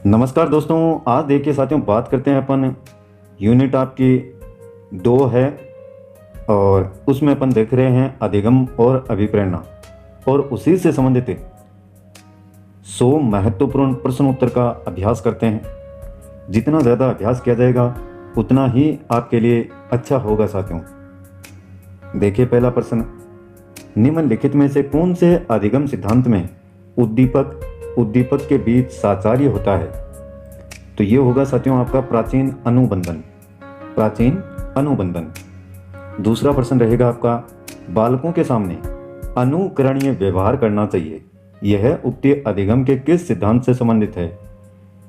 नमस्कार दोस्तों, आज देखिए साथियों, बात करते हैं अपन यूनिट आपकी 2 है और उसमें अपन देख रहे हैं अधिगम और अभिप्रेरणा और उसी से संबंधित 100 महत्वपूर्ण प्रश्न उत्तर का अभ्यास करते हैं। जितना ज़्यादा अभ्यास किया जाएगा उतना ही आपके लिए अच्छा होगा साथियों। देखिए पहला प्रश्न, निम्नलिखित में से कौन से अधिगम सिद्धांत में उद्दीपक के बीच साचार्य होता है? तो ये होगा साथियों आपका प्राचीन अनुबंधन। दूसरा प्रश्न रहेगा आपका, बालकों के सामने अनुकरणीय व्यवहार करना चाहिए, यह उक्ति अधिगम के किस सिद्धांत से संबंधित है?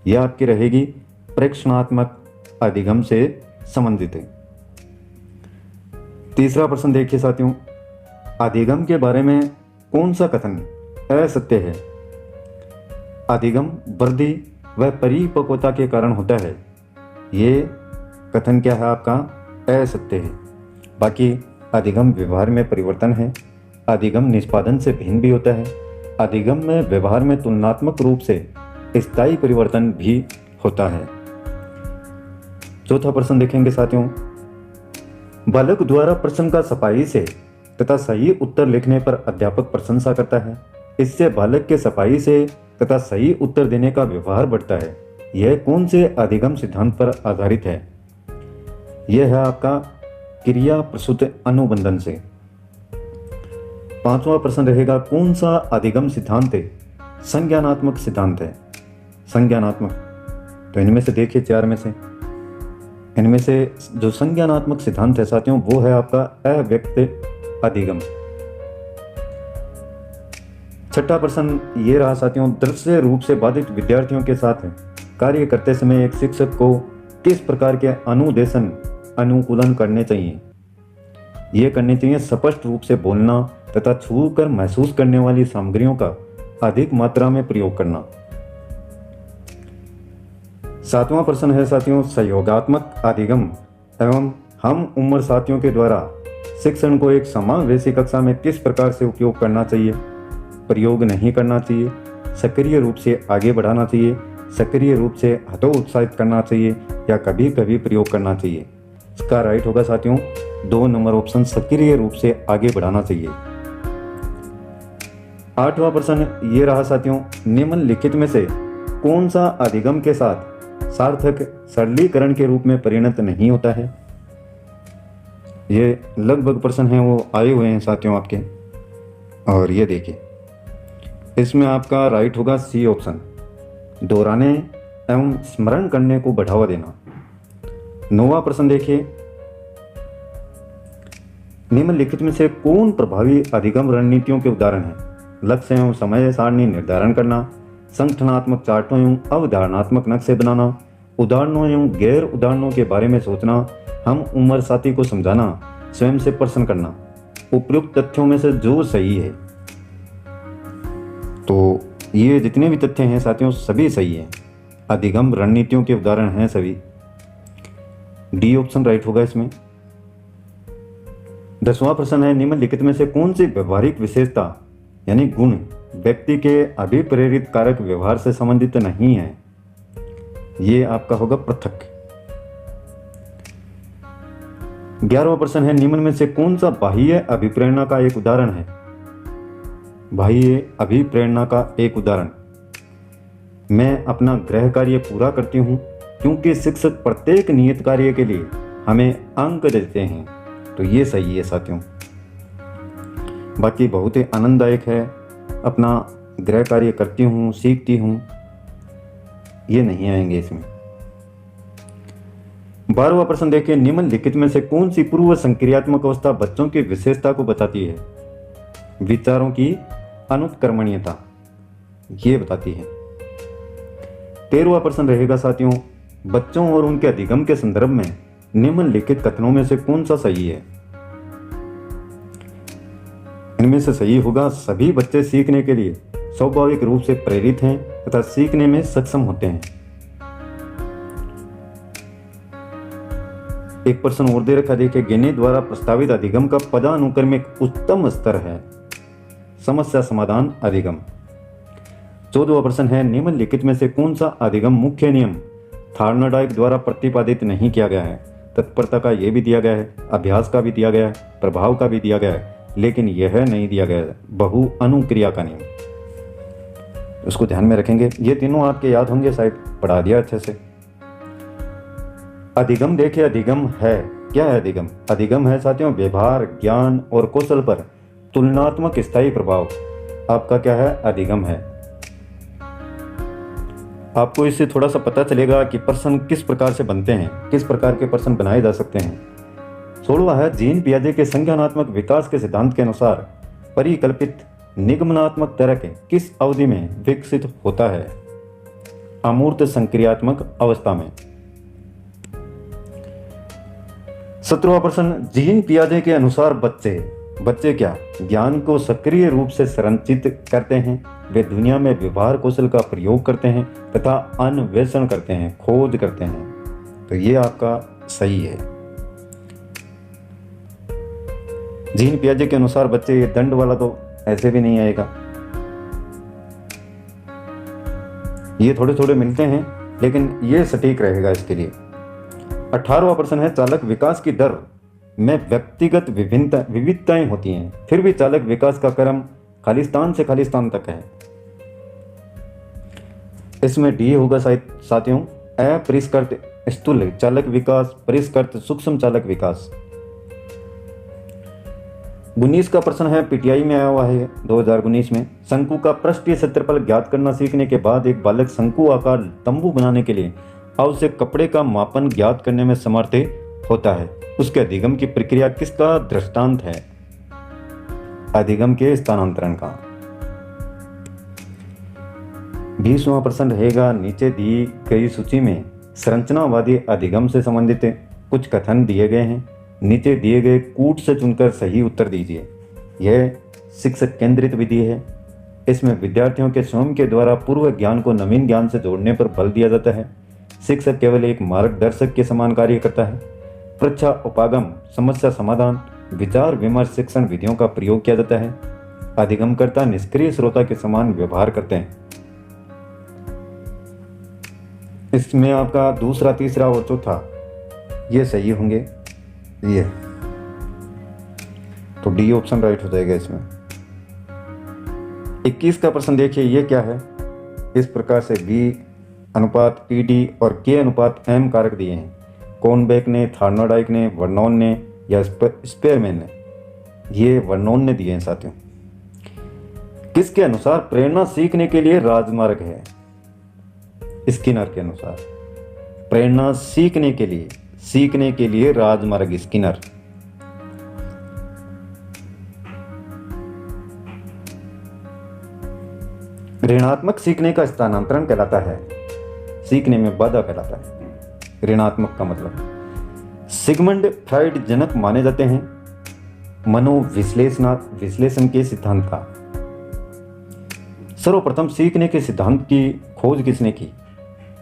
यह आपकी रहेगी प्रेक्षणात्मक अधिगम से संबंधित है। तीसरा प्रश्न देखिए साथियों, अधिगम के बारे में कौन सा कथन असत्य है? अधिगम वृद्धि व परिपक्वता के कारण होता है, ये कथन क्या है आपका? असत्य है। बाकी अधिगम व्यवहार में परिवर्तन है, अधिगम निष्पादन से भिन्न भी होता है, अधिगम में व्यवहार में तुलनात्मक रूप से स्थायी परिवर्तन भी होता है। चौथा प्रश्न देखेंगे साथियों, बालक द्वारा प्रश्न का सफाई से तथा सही उत्तर लिखने पर अध्यापक प्रशंसा करता है, इससे बालक के सफाई से तथा सही उत्तर देने का व्यवहार बढ़ता है। यह कौन से अधिगम सिद्धांत पर आधारित है? यह है आपका क्रिया प्रसूत अनुबंधन से। पांचवा प्रश्न रहेगा, कौन सा अधिगम सिद्धांत संज्ञानात्मक सिद्धांत है? संज्ञानात्मक, तो इनमें से देखिए 4 में से इनमें से जो संज्ञानात्मक सिद्धांत है साथियों वो है आपका अव्यक्त अधिगम। छठा प्रश्न ये रहा साथियों, दृश्य रूप से बाधित विद्यार्थियों के साथ कार्य करते समय एक शिक्षक को किस प्रकार के अनुकूलन करने चाहिए? ये करने चाहिए स्पष्ट रूप से बोलना तथा छू कर महसूस करने वाली सामग्रियों का अधिक मात्रा में प्रयोग करना। सातवां प्रश्न है साथियों, सहयोगात्मक अधिगम एवं हम उम्र साथियों के द्वारा शिक्षण को एक समावेशी कक्षा में किस प्रकार से उपयोग करना चाहिए? प्रयोग नहीं करना चाहिए, सक्रिय रूप से आगे बढ़ाना चाहिए, सक्रिय रूप से हतोत्साहित करना चाहिए या कभी कभी प्रयोग करना चाहिए। इसका राइट होगा साथियों 2 नंबर ऑप्शन, सक्रिय रूप से आगे बढ़ाना चाहिए। आठवां प्रश्न ये रहा साथियों, निम्नलिखित में से कौन सा अधिगम के साथ सार्थक सरलीकरण के रूप में परिणत नहीं होता है? ये लगभग प्रश्न हैं वो आए हुए हैं साथियों आपके, और ये देखिए इसमें आपका राइट होगा सी ऑप्शन, दोहराने एवं स्मरण करने को बढ़ावा देना। 9वां प्रश्न देखिए, निम्नलिखित में से कौन प्रभावी अधिगम रणनीतियों के उदाहरण हैं? लक्ष्य एवं समय सारणी निर्धारण करना, संगठनात्मक चार्टों एवं अवधारणात्मक नक्शे बनाना, उदाहरणों एवं गैर उदाहरणों के बारे में सोचना, हम उम्र साथी को समझाना, स्वयं से प्रश्न करना। उपयुक्त तथ्यों में से जो सही है, तो ये जितने भी तथ्य हैं साथियों सभी सही हैं, अधिगम रणनीतियों के उदाहरण हैं सभी। डी ऑप्शन राइट होगा इसमें। 10वां प्रश्न है, निम्नलिखित में से कौन सी व्यवहारिक विशेषता यानी गुण व्यक्ति के अभिप्रेरित कारक व्यवहार से संबंधित नहीं है? ये आपका होगा पृथक। 11वां प्रश्न है, निम्न में से कौन सा बाह्य अभिप्रेरणा का एक उदाहरण है? बाह्य अभिप्रेरणा का एक उदाहरण, मैं अपना गृह कार्य पूरा करती हूँ क्योंकि शिक्षक प्रत्येक नियत कार्य के लिए हमें अंक देते हैं। तो ये सही है साथियों। बाकी बहुत ही आनंददायक है, अपना गृह कार्य करती हूँ, सीखती हूँ, ये नहीं आएंगे इसमें। 12वां प्रश्न देखिए, निम्नलिखित में से कौन सी पूर्व संक्रियात्मक अवस्था बच्चों की विशेषता को बताती है? विचारों की अनुत्क्रमणीयता ये बताती है। 13वां प्रश्न रहेगा साथियों, बच्चों और उनके अधिगम के संदर्भ में निम्नलिखित कथनों में से कौन सा सही है? इनमें से सही होगा, सभी बच्चे सीखने के लिए स्वाभाविक रूप से प्रेरित हैं तथा सीखने में सक्षम होते हैं। एक प्रश्न और दे रखा, देखिए, गेने द्वारा प्रस्तावित अधिगम का पदानुक्रमिक उच्चतम स्तर है? समस्या समाधान अधिगम। 14वां प्रश्न है, निम्नलिखित में से कौन सा अधिगम मुख्य नियम थार्नाडाइक द्वारा प्रतिपादित नहीं किया गया है? तत्परता का ये भी दिया गया है, अभ्यास का भी दिया गया है, प्रभाव का भी दिया गया है, लेकिन यह नहीं दिया गया है बहु अनुक्रिया का नियम। उसको ध्यान में रखेंगे, ये तीनों आपके याद होंगे, शायद पढ़ा दिया अच्छे से। अधिगम देखिए, अधिगम है क्या है? अधिगम अधिगम है साथियों व्यवहार, ज्ञान और कौशल पर तुलनात्मक स्थायी प्रभाव। आपका क्या है? अधिगम है। आपको इससे थोड़ा सा पता चलेगा कि प्रश्न किस प्रकार से बनते हैं, किस प्रकार के प्रश्न बनाए जा सकते हैं। 16वां है, जीन पियाजे के संज्ञानात्मक विकास के सिद्धांत के अनुसार परिकल्पित निगमनात्मक तर्क किस अवधि में विकसित होता है? अमूर्त संक्रियात्मक अवस्था में। 17वां प्रश्न, जीन पियाजे के अनुसार बच्चे क्या ज्ञान को सक्रिय रूप से संरचित करते हैं? वे दुनिया में व्यवहार कौशल का प्रयोग करते हैं तथा अन्वेषण करते हैं, खोज करते हैं। तो ये आपका सही है। जीन पियाजे के अनुसार बच्चे, ये दंड वाला तो ऐसे भी नहीं आएगा, ये थोड़े थोड़े मिलते हैं, लेकिन ये सटीक रहेगा इसके लिए। 18वां प्रश्न है, चालक विकास की दर में व्यक्तिगत विविधताएं होती हैं, फिर भी चालक विकास का क्रम खालिस्तान से खालिस्तान तक है। इसमें डी होगा साथियों, अपरिष्कृत स्थूल चालक विकास, परिष्कृत सूक्ष्म चालक विकास। 19 का प्रश्न है, पीटीआई में आया हुआ है 2019 में। शंकु का पृष्ठीय क्षेत्रफल ज्ञात करना सीखने के बाद एक बालक शंकु आकार तंबू बनाने के लिए आवश्यक कपड़े का मापन ज्ञात करने में समर्थ होता है। उसके अधिगम की प्रक्रिया किसका दृष्टांत है? अधिगम के स्थानांतरण का। 20वां प्रश्न रहेगा, नीचे दी गई सूची में संरचनावादी अधिगम से संबंधित कुछ कथन दिए गए हैं, नीचे दिए गए कूट से चुनकर सही उत्तर दीजिए। यह शिक्षक केंद्रित विधि है। इसमें विद्यार्थियों के स्वयं के द्वारा पूर्व ज्ञान को नवीन ज्ञान से जोड़ने पर बल दिया जाता है। शिक्षक केवल एक मार्गदर्शक के समान कार्य करता है। परीक्षा, उपागम, समस्या समाधान, विचार विमर्श शिक्षण विधियों का प्रयोग किया जाता है। अधिगमकर्ता निष्क्रिय श्रोता के समान व्यवहार करते हैं। इसमें आपका दूसरा, तीसरा और चौथा ये सही होंगे। ये तो डी ऑप्शन राइट हो जाएगा इसमें। 21 का प्रश्न देखिए, ये क्या है? इस प्रकार से बी अनुपात पीडी और के अनुपात एम कारक दिए हैं। कॉर्नबेक ने, थार्नाडाइक ने, वर्नोन ने या स्पेयरमैन ने? ये वर्नोन ने दिए हैं साथियों। किसके अनुसार प्रेरणा सीखने के लिए राजमार्ग है? स्किनर के अनुसार प्रेरणा सीखने के लिए राजमार्ग स्किनर। ऋणात्मक सीखने का स्थानांतरण कहलाता है, सीखने में बाधा कहलाता है। ऋणात्मक का मतलब सिगमंड फ्राइड जनक माने जाते हैं विश्लेषण के सिद्धांत का। सर्वप्रथम सीखने के सिद्धांत की खोज किसने की?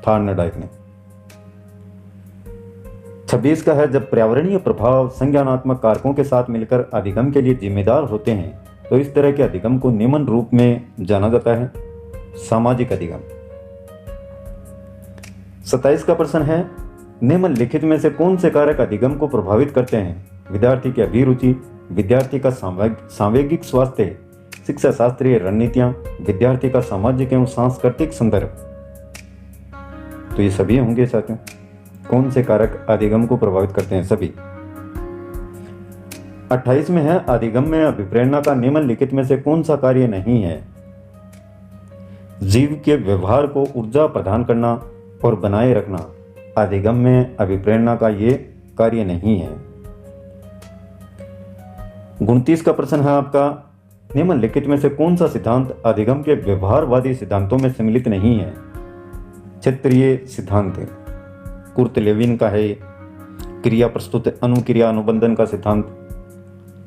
थार्नाडाइक ने। 26 का है, जब पर्यावरणीय प्रभाव संज्ञानात्मक कारकों के साथ मिलकर अधिगम के लिए जिम्मेदार होते हैं तो इस तरह के अधिगम को निम्न रूप में जाना जाता है, सामाजिक अधिगम। 27 का प्रश्न है, निम्नलिखित में से कौन से कारक अधिगम को प्रभावित करते हैं? विद्यार्थी की अभिरुचि, विद्यार्थी का सांवेगिक स्वास्थ्य, शिक्षा शास्त्रीय रणनीतियां, विद्यार्थी का सामाजिक एवं सांस्कृतिक संदर्भ। तो ये सभी होंगे साथियों। कौन से कारक अधिगम को प्रभावित करते हैं? सभी। 28 में है, अधिगम में अभिप्रेरणा का निम्नलिखित में से कौन सा कार्य नहीं है? जीव के व्यवहार को ऊर्जा प्रदान करना और बनाए रखना अधिगम में अभिप्रेरणा का ये कार्य नहीं है। 29 का प्रश्न है आपका, निम्नलिखित में से कौन सा सिद्धांत अधिगम के व्यवहारवादी सिद्धांतों में सम्मिलित नहीं है? क्षेत्रीय सिद्धांत कुर्ट लेविन का है। क्रिया प्रस्तुत अनुक्रिया अनुबंधन का सिद्धांत,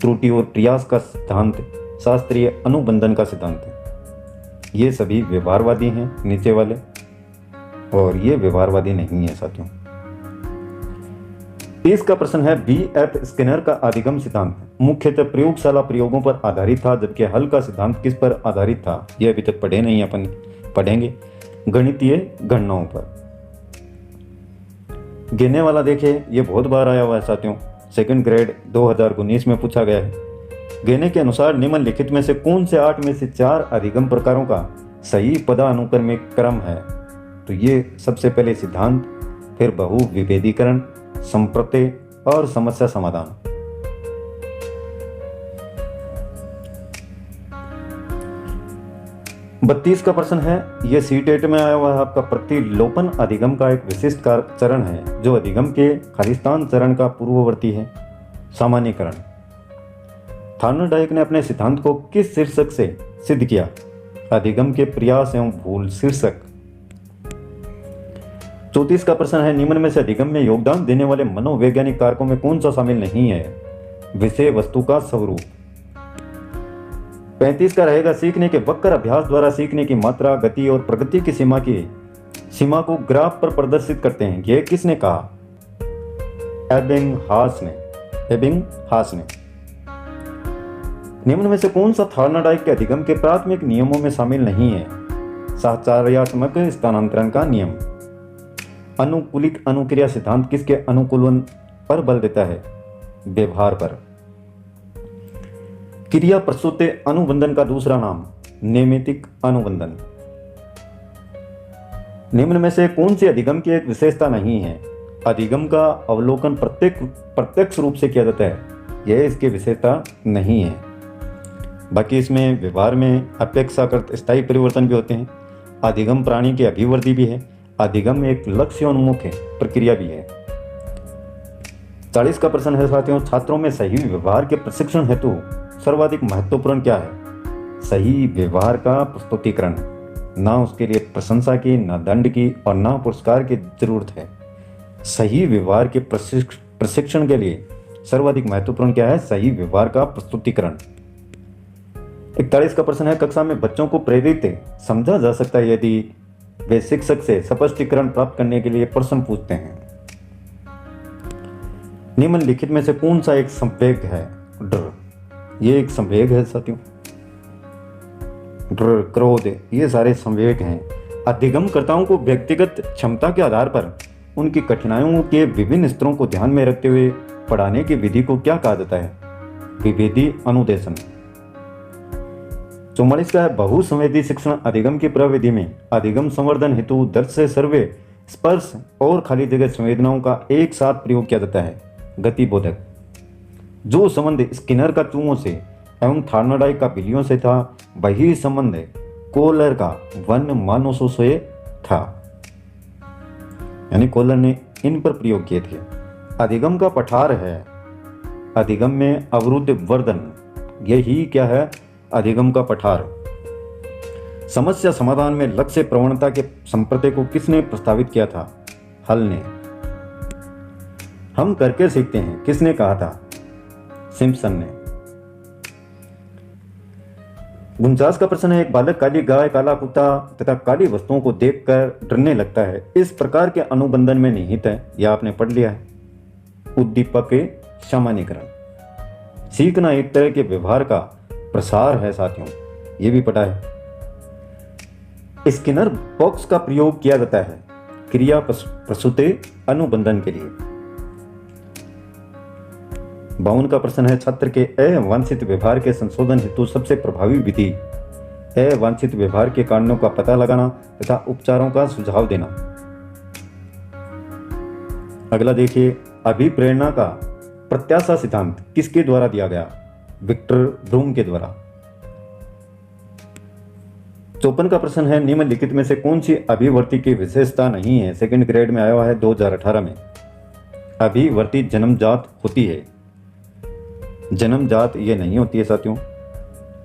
त्रुटि और प्रयास का सिद्धांत, शास्त्रीय अनुबंधन का सिद्धांत। ये सभी व्यवहारवादी हैं नीचे वाले, और ये व्यवहारवादी नहीं है साथियों। 30 का प्रश्न है, B.F. स्किनर का अधिगम सिद्धांत मुख्यतः प्रयोगशाला प्रयोगों पर आधारित था, जबकि हल का सिद्धांत किस पर आधारित था? यह अभी तक पढ़े नहीं अपन, पढ़ेंगे गणितीय गणनाओं पर। गिनने वाला देखिए, ये बहुत बार आया हुआ है साथियों, सेकंड ग्रेड 2019 में पूछा गया है। गिनने के अनुसार निम्नलिखित में से कौन से 8 में से 4 अधिगम प्रकारों का सही पदानुक्रमिक क्रम है? तो ये सबसे पहले सिद्धांत, फिर बहुविभेदीकरण, संप्रत्यय और समस्या समाधान। बत्तीस का प्रश्न है, यह C-टेट में आया हुआ है आपका। प्रतिलोपन अधिगम का एक विशिष्ट चरण है जो अधिगम के खालिस्तान चरण का पूर्ववर्ती है। सामान्यीकरण। थॉर्नडाइक ने अपने सिद्धांत को किस शीर्षक से सिद्ध किया? अधिगम के प्रयास एवं भूल शीर्षक। 34 का प्रश्न है, निम्न में से अधिगम में योगदान देने वाले मनोवैज्ञानिक कारकों में कौन सा शामिल नहीं है? विषय वस्तु का स्वरूप। 35 का रहेगा, सीखने के वक्र अभ्यास द्वारा सीखने की मात्रा, गति और प्रगति की सीमा को ग्राफ पर प्रदर्शित करते हैं। यह किसने कहा? एबिंगहास ने। निम्न में से कौन सा थॉर्नडाइक के अधिगम के प्राथमिक नियमों में शामिल नहीं है? साहचर्यात्मक स्थानांतरण का नियम। अनुकूलित अनुक्रिया सिद्धांत किसके अनुकूलन पर बल देता है? व्यवहार पर। क्रिया प्रस्तुत अनुबंधन का दूसरा नाम नैमित्तिक अनुबंधन। निम्न में से कौन सी अधिगम की एक विशेषता नहीं है? अधिगम का अवलोकन प्रत्यक्ष रूप से किया जाता है, यह इसकी विशेषता नहीं है। बाकी इसमें व्यवहार में अपेक्षाकृत स्थायी परिवर्तन भी होते हैं। अधिगम प्राणी की अभिवृद्धि भी है। अधिगम एक लक्ष्योन्मुख प्रक्रिया भी है। 40 का प्रश्न है साथियों, छात्रों में सही व्यवहार के प्रशिक्षण हेतु सर्वाधिक महत्वपूर्ण क्या है? सही व्यवहार का प्रस्तुतिकरण। ना उसके लिए प्रशंसा की, ना दंड की और ना पुरस्कार की जरूरत है। सही व्यवहार के प्रशिक्षण के लिए सर्वाधिक महत्वपूर्ण क्या है? सही व्यवहार का प्रस्तुतिकरण। 41 का प्रश्न है, कक्षा में बच्चों को प्रेरित समझा जा सकता है यदि वे शिक्षक से स्पष्टीकरण प्राप्त करने के लिए प्रश्न पूछते हैं। निम्नलिखित में से कौन सा एक संवेग है? डर। ये एक संवेग है साथियों। डर, क्रोध, ये सारे संवेग हैं। अधिगमकर्ताओं को व्यक्तिगत क्षमता के आधार पर उनकी कठिनाइयों के विभिन्न स्तरों को ध्यान में रखते हुए पढ़ाने की विधि को क्या कहा जाता है? विभेदी अनुदेशन। 44 का है, बहुसंवेदी शिक्षण अधिगम की प्रविधि में अधिगम संवर्धन हेतु दृश्य, सर्वे, स्पर्श और खाली जगह संवेदनाओं का एक साथ प्रयोग किया जाता है। गतिबोधक। जो संबंध स्किनर का चूहों से एवं थॉर्नडाइक का बिल्लियों से था, वही संबंध कोहलर का वन मानुषों से था, यानी कोहलर ने इन पर प्रयोग किए थे। अधिगम का पठार है अधिगम में अवरुद्ध वर्धन। यही क्या है? अधिगम का पठार। समस्या समाधान में लक्ष्य प्रवणता के संप्रत्यय को किसने प्रस्तावित किया था? हल ने। हम करके सीखते हैं, किसने कहा था? सिम्पसन ने। 49 का प्रश्न है, एक बालक काली गाय, काला कुत्ता तथा काली वस्तुओं को देखकर डरने लगता है, इस प्रकार के अनुबंधन में निहित है। यह आपने पढ़ लिया है। उद्दीपक सामान्यीकरण। सीखना एक तरह के व्यवहार का प्रसार है साथियों, यह भी पढ़ा है। स्किनर बॉक्स का प्रयोग किया जाता है क्रिया प्रसूति अनुबंधन के लिए। 52 का प्रश्न है, छात्र के अवांछित व्यवहार के संशोधन हेतु सबसे प्रभावी विधि अवांछित व्यवहार के कारणों का पता लगाना तथा उपचारों का सुझाव देना। अगला देखिए, अभिप्रेरणा का प्रत्याशा सिद्धांत किसके द्वारा दिया गया? विक्टर ब्रूम के द्वारा। 54 का प्रश्न है, निम्नलिखित में से कौन सी अभिवर्ती की विशेषता नहीं है? सेकंड ग्रेड में आया हुआ है 2018 में। अभिवर्ती जन्मजात होती है, जन्मजात ये नहीं होती है साथियों,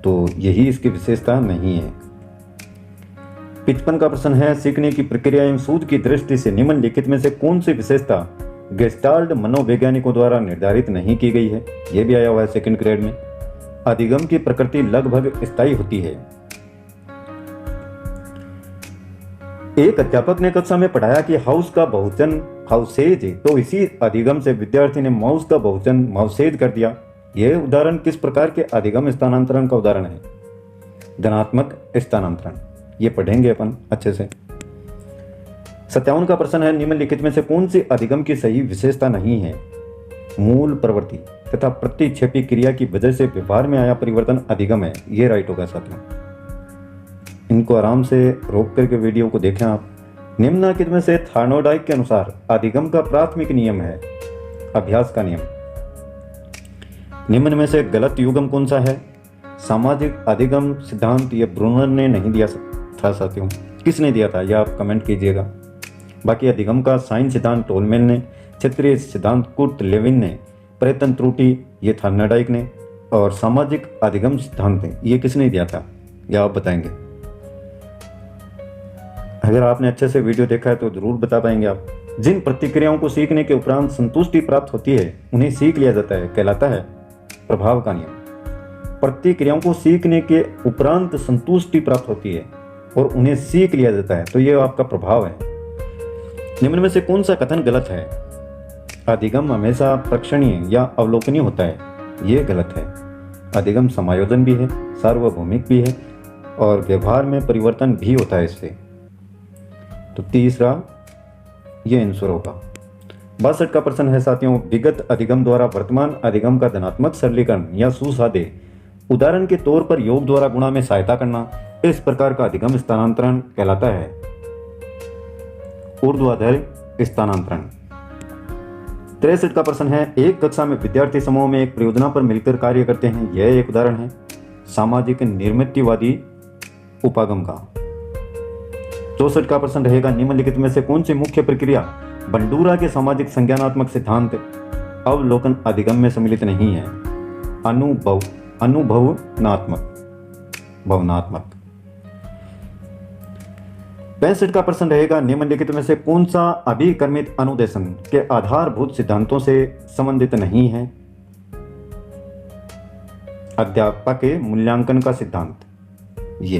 तो यही इसकी विशेषता नहीं है। 55 का प्रश्न है, सीखने की प्रक्रिया एवं सूझ की दृष्टि से निम्नलिखित में से कौन सी विशेषता गेस्टाल्ट मनोवैज्ञानिकों द्वारा निर्धारित नहीं की गई है? यह भी आया हुआ है सेकंड ग्रेड में। अधिगम की प्रकृति लगभग स्थायी होती है। एक अध्यापक ने कक्षा में पढ़ाया कि हाउस का बहुवचन हाउसेज, तो इसी अधिगम से विद्यार्थी ने माउस का बहुवचन माउसेज कर दिया। यह उदाहरण किस प्रकार के अधिगम स्थानांतरण का उदाहरण है? धनात्मक स्थानांतरण। ये पढ़ेंगे अपन अच्छे से। 57 का प्रश्न है, निम्नलिखित में से कौन सी अधिगम की सही विशेषता नहीं है? मूल प्रवृत्ति तथा प्रतिक्षेपी क्रिया की वजह से व्यवहार में आया परिवर्तन अधिगम है। ये राइट होगा साथियों। इनको आराम से रोक करके वीडियो को देखें आप। निम्नलिखित में से थार्नोडाइक के अनुसार अधिगम का प्राथमिक नियम है अभ्यास का नियम। निम्न में से गलत युगम कौन सा है? सामाजिक अधिगम सिद्धांत ये ब्रूनर ने नहीं दिया था साथियों। किसने दिया था यह आप कमेंट कीजिएगा। बाकी अधिगम का साइन सिद्धांत टोलमेन ने, क्षेत्रीय सिद्धांत कुर्ट लेविन ने, प्रयत्न त्रुटि ये थार्नोडाइक ने, और सामाजिक अधिगम सिद्धांत है ये किसने दिया था यह आप बताएंगे। अगर आपने अच्छे से वीडियो देखा है तो जरूर बता पाएंगे आप। जिन प्रतिक्रियाओं को सीखने के उपरांत संतुष्टि प्राप्त होती है उन्हें सीख लिया जाता है, कहलाता है प्रभाव का नियम। प्रतिक्रियाओं को सीखने के उपरांत संतुष्टि प्राप्त होती है और उन्हें सीख लिया जाता है तो यह आपका प्रभाव है। निम्न में से कौन सा कथन गलत है? अधिगम हमेशा प्रेक्षणीय या अवलोकनीय होता है। यह गलत है। अधिगम समायोजन भी है, सार्वभौमिक भी है और व्यवहार में परिवर्तन भी होता है इससे। तो तीसरा ये आंसर होगा। 62 का प्रश्न है साथियों, विगत अधिगम द्वारा वर्तमान अधिगम का धनात्मक सरलीकरण या सुसादे, उदाहरण के तौर पर योग द्वारा गुणा में सहायता करना, इस प्रकार का अधिगम स्थानांतरण कहलाता है ऊर्ध्वाधर स्थानांतरण। 63 का प्रश्न है, एक कक्षा में विद्यार्थी समूह में एक परियोजना पर मिलकर कार्य करते हैं। यह एक उदाहरण है सामाजिक निर्मितवादी उपागम का। 64 का प्रश्न रहेगा, निम्नलिखित में से कौन सी मुख्य प्रक्रिया बंडूरा के सामाजिक संज्ञानात्मक सिद्धांत अवलोकन अधिगम में सम्मिलित नहीं है? भावनात्मक। 65 का प्रश्न रहेगा, निम्नलिखित में से कौन सा अभिकर्मित अनुदेशन के आधारभूत सिद्धांतों से संबंधित नहीं है? अध्यापक के मूल्यांकन का सिद्धांत। ये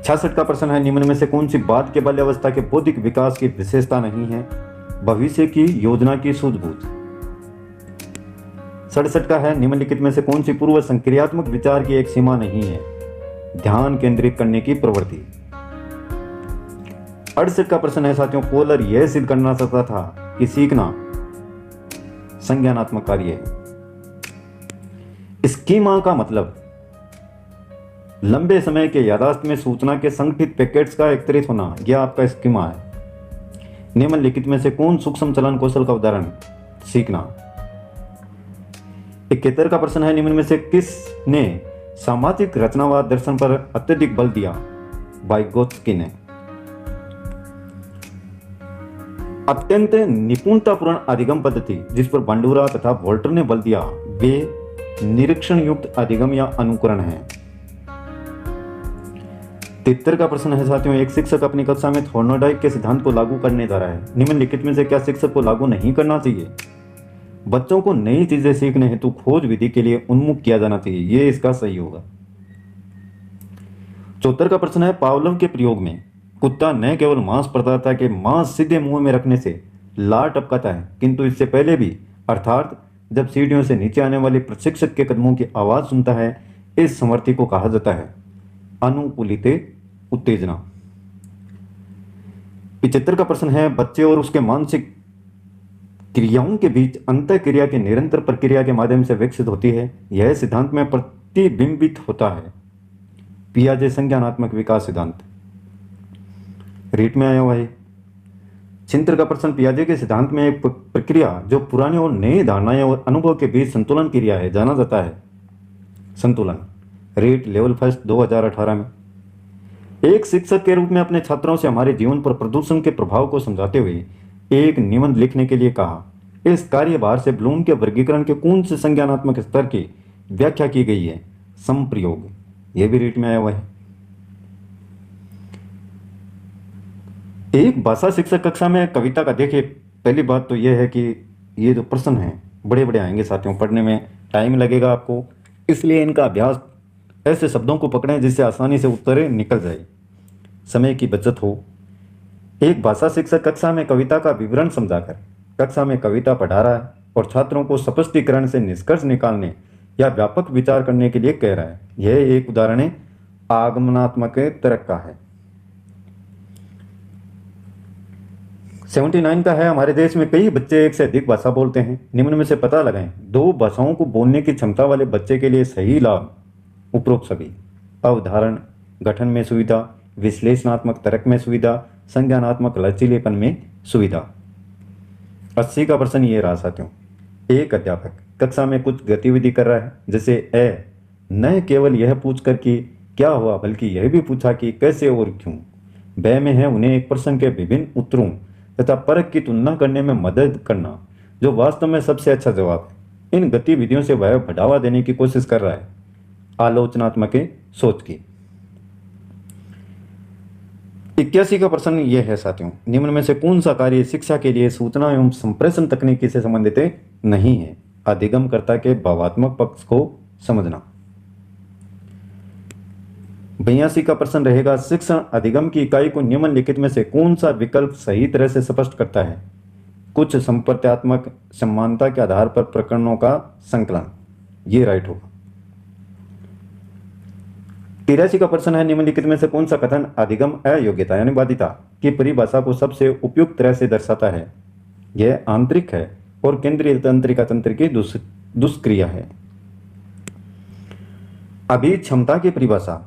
66 का प्रश्न है, निम्न में से कौन सी बात के बाल्यावस्था के बौद्धिक विकास की विशेषता नहीं है? भविष्य की योजना की सूझबूझ। 67 का है, निम्नलिखित में से कौन सी पूर्व संक्रियात्मक विचार की एक सीमा नहीं है? ध्यान केंद्रित करने की प्रवृत्ति। 68 का प्रश्न है साथियों, कोलर यह सिद्ध करना चाहता था कि सीखना संज्ञानात्मक कार्य है। स्कीमा का मतलब लंबे समय के यादाश्त में सूचना के संगठित पैकेट्स का एकत्रित होना, यह आपका स्कीमा है। निम्नलिखित में से कौन सूक्ष्म चलन कौशल का उदाहरण? सीखना। 71 का प्रश्न है, निम्न में से किसने सामाजिक रचनावाद दर्शन पर अत्यधिक बल दिया? वाइगोत्स्की ने। अत्यंत निपुणतापूर्ण अधिगम पद्धति जिस पर बंडूरा तथा वोल्टर ने बल दिया वे निरीक्षण युक्त अधिगम या अनुकरण है। 73 का प्रश्न है साथियों, एक शिक्षक अपनी कक्षा में थॉर्नोडाइक के सिद्धांत को लागू करने जा रहा है। निम्नलिखित में से क्या शिक्षक को लागू नहीं करना चाहिए? बच्चों को नई चीजें सीखने हेतु खोज विधि के लिए उन्मुख किया जाना चाहिए। ये इसका सही होगा। 74 का प्रश्न है, पावलोव के प्रयोग में कुत्ता न केवल मांस प्रदाता के मांस सीधे मुंह में रखने से लार टपकाता है, किंतु इससे पहले भी, अर्थात जब सीढ़ियों से नीचे आने वाले प्रशिक्षक के कदमों की आवाज सुनता है, इस समर्थी को कहा जाता है अनुकूलित उत्तेजना। 75 का प्रश्न है, बच्चे और उसके मानसिक क्रियाओं के बीच अंतः क्रिया की निरंतर प्रक्रिया के माध्यम से विकसित होती है। यह सिद्धांत में प्रतिबिंबित होता है पियाजे संज्ञानात्मक विकास सिद्धांत। रीट में आया हुआ है। 76 का प्रश्न, पियाजे के सिद्धांत में एक प्रक्रिया जो पुरानी और नई धारणाएं और अनुभव के बीच संतुलन क्रिया है जाना जाता है संतुलन। रीट लेवल फर्स्ट 2018 में। एक शिक्षक के रूप में अपने छात्रों से हमारे जीवन पर प्रदूषण के प्रभाव को समझाते हुए एक निबंध लिखने के लिए कहा। इस कार्यभार से ब्लूम के वर्गीकरण के कौन से संज्ञानात्मक स्तर की व्याख्या की गई है? संप्रयोग। यह भी रीट में आया हुआ है। एक भाषा शिक्षक कक्षा में कविता का, देखिए पहली बात तो यह है कि ये जो प्रश्न हैं बड़े बड़े आएंगे साथियों, पढ़ने में टाइम लगेगा आपको, इसलिए इनका अभ्यास ऐसे शब्दों को पकड़ें जिससे आसानी से उत्तरें निकल जाए, समय की बचत हो। एक भाषा शिक्षक कक्षा में कविता का विवरण समझाकर कक्षा में कविता पढ़ा रहा है और छात्रों को स्पष्टीकरण से निष्कर्ष निकालने या व्यापक विचार करने के लिए कह रहा है। यह एक उदाहरण है आगमनात्मक तर्क का है। 79 का है, हमारे देश में कई बच्चे एक से अधिक भाषा बोलते हैं। निम्न में से पता लगाएं 2 भाषाओं को बोलने की क्षमता वाले बच्चे के लिए सही लाभ। उपरोक्त सभी: अवधारण गठन में सुविधा, विश्लेषणात्मक तर्क में सुविधा, संज्ञानात्मक लचीलेपन में सुविधा। 80 का प्रश्न ये रहा साथियों। एक अध्यापक कक्षा में कुछ गतिविधि कर रहा है, जैसे न केवल यह पूछकर कि क्या हुआ, बल्कि यह भी पूछा कि कैसे और क्यों। ब में है उन्हें एक प्रश्न के विभिन्न उत्तरों तथा परख की तुलना करने में मदद करना, जो वास्तव में सबसे अच्छा जवाब है। इन गतिविधियों से वह बढ़ावा देने की कोशिश कर रहा है आलोचनात्मक सोच की। 81 का प्रश्न यह है साथियों, निम्न में से कौन सा कार्य शिक्षा के लिए सूचना एवं संप्रेषण तकनीकी से संबंधित नहीं है? अधिगमकर्ता के भावात्मक पक्ष को समझना। 82 का प्रश्न रहेगा, शिक्षण अधिगम की इकाई को निम्नलिखित में से कौन सा विकल्प सही तरह से स्पष्ट करता है? कुछ संप्रत्यात्मक समानता के आधार पर प्रकरणों का संकलन, ये राइट होगा। 83 का प्रश्न है, निम्नलिखित में से कौन सा कथन अधिगम अयोग्यता यानी बाध्यता की परिभाषा को सबसे उपयुक्त तरह से दर्शाता है? यह आंतरिक है और केंद्रीय तंत्रिका तंत्र की दुष्क्रिया है। अभिक्षमता की परिभाषा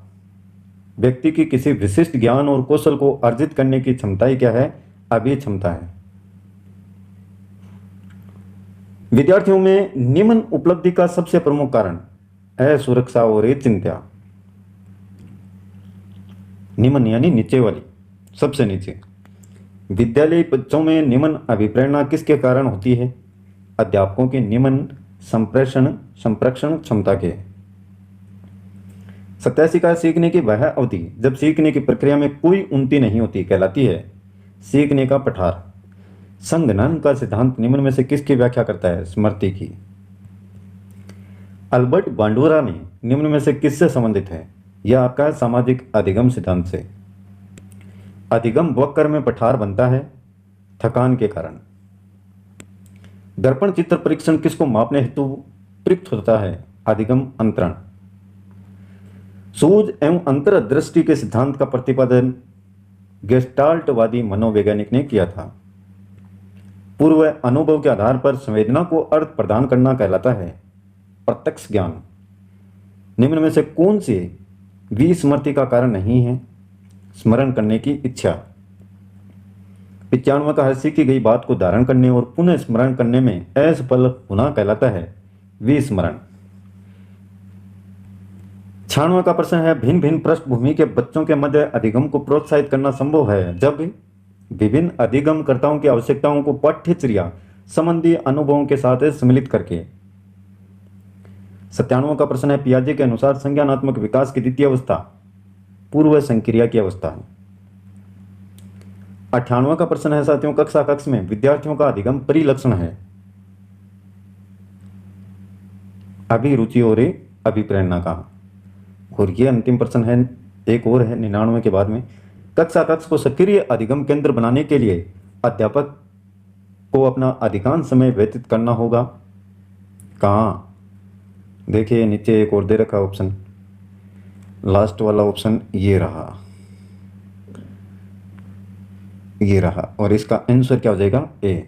व्यक्ति की किसी विशिष्ट ज्ञान और कौशल को अर्जित करने की क्षमता ही क्या है? अभिक्षमता है। विद्यार्थियों में निम्न उपलब्धि का सबसे प्रमुख कारण असुरक्षा और चिंता। निम्न यानी नीचे वाली, सबसे नीचे। विद्यालय बच्चों में निम्न अभिप्रेरणा किसके कारण होती है? अध्यापकों की निम्न संप्रेषण क्षमता के। 87 का सीखने की वह अवधि जब सीखने की प्रक्रिया में कोई उन्नति नहीं होती कहलाती है सीखने का पठार। संघनन का सिद्धांत निम्न में से किसकी व्याख्या करता है? स्मृति की। अल्बर्ट बांडुरा ने निम्न में से किससे संबंधित है? यह आपका सामाजिक अधिगम सिद्धांत से। अधिगम वक्र में पठार बनता है थकान के कारण। दर्पण चित्र परीक्षण किसको मापने हेतु प्रयुक्त होता है? अधिगम अंतरण। सूझ एवं अंतर्दृष्टि के सिद्धांत का प्रतिपादन गेस्टाल्टवादी मनोवैज्ञानिक ने किया था। पूर्व अनुभव के आधार पर संवेदना को अर्थ प्रदान करना कहलाता है प्रत्यक्ष ज्ञान। निम्न में से कौन सी विस्मृति का कारण नहीं है? स्मरण करने की इच्छा। 95 का है, सीखी गई बात को धारण करने और पुनः स्मरण करने में असफल होना कहलाता है विस्मरण। 96 का प्रश्न है, भिन्न भिन्न पृष्ठभूमि के बच्चों के मध्य अधिगम को प्रोत्साहित करना संभव है जब विभिन्न अधिगमकर्ताओं की आवश्यकताओं को पाठ्यचर्या संबंधी अनुभवों के साथ सम्मिलित करके। 97 का प्रश्न है, पियाजे के अनुसार संज्ञानात्मक विकास की द्वितीय अवस्था पूर्व संक्रिया की अवस्था है। 98 का प्रश्न है साथियों, कक्षा कक्ष में विद्यार्थियों का अधिगम परिलक्षण है अभिरुचि और अभिप्रेरणा का। और ये अंतिम प्रश्न है, एक और है 99 के बाद में, कक्षा कक्ष को सक्रिय अधिगम केंद्र बनाने के लिए अध्यापक को अपना अधिकांश समय व्यतीत करना होगा कहाँ? देखिए नीचे एक और दे रखा ऑप्शन, लास्ट वाला ऑप्शन ये रहा और इसका आंसर क्या हो जाएगा? ए।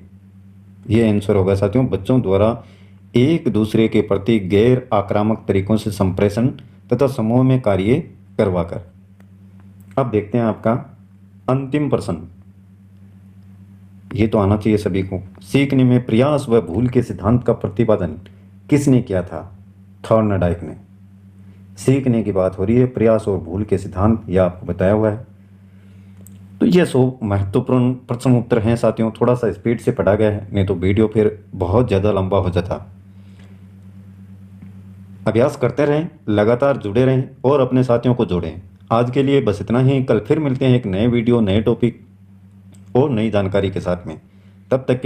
ये आंसर होगा साथियों, बच्चों द्वारा एक दूसरे के प्रति गैर आक्रामक तरीकों से संप्रेषण तथा समूह में कार्य करवाकर। अब देखते हैं आपका अंतिम प्रश्न, ये तो आना चाहिए सभी को। सीखने में प्रयास व भूल के सिद्धांत का प्रतिपादन किसने किया था? थॉर्नडाइक ने। सीखने की बात हो रही है, प्रयास और भूल के सिद्धांत, यह आपको बताया हुआ है। तो ये 100 महत्वपूर्ण प्रश्न उत्तर हैं साथियों। थोड़ा सा स्पीड से पढ़ा गया है, नहीं तो वीडियो फिर बहुत ज़्यादा लंबा हो जाता। अभ्यास करते रहें, लगातार जुड़े रहें और अपने साथियों को जोड़ें। आज के लिए बस इतना ही। कल फिर मिलते हैं एक नए वीडियो, नए टॉपिक और नई जानकारी के साथ में। तब तक के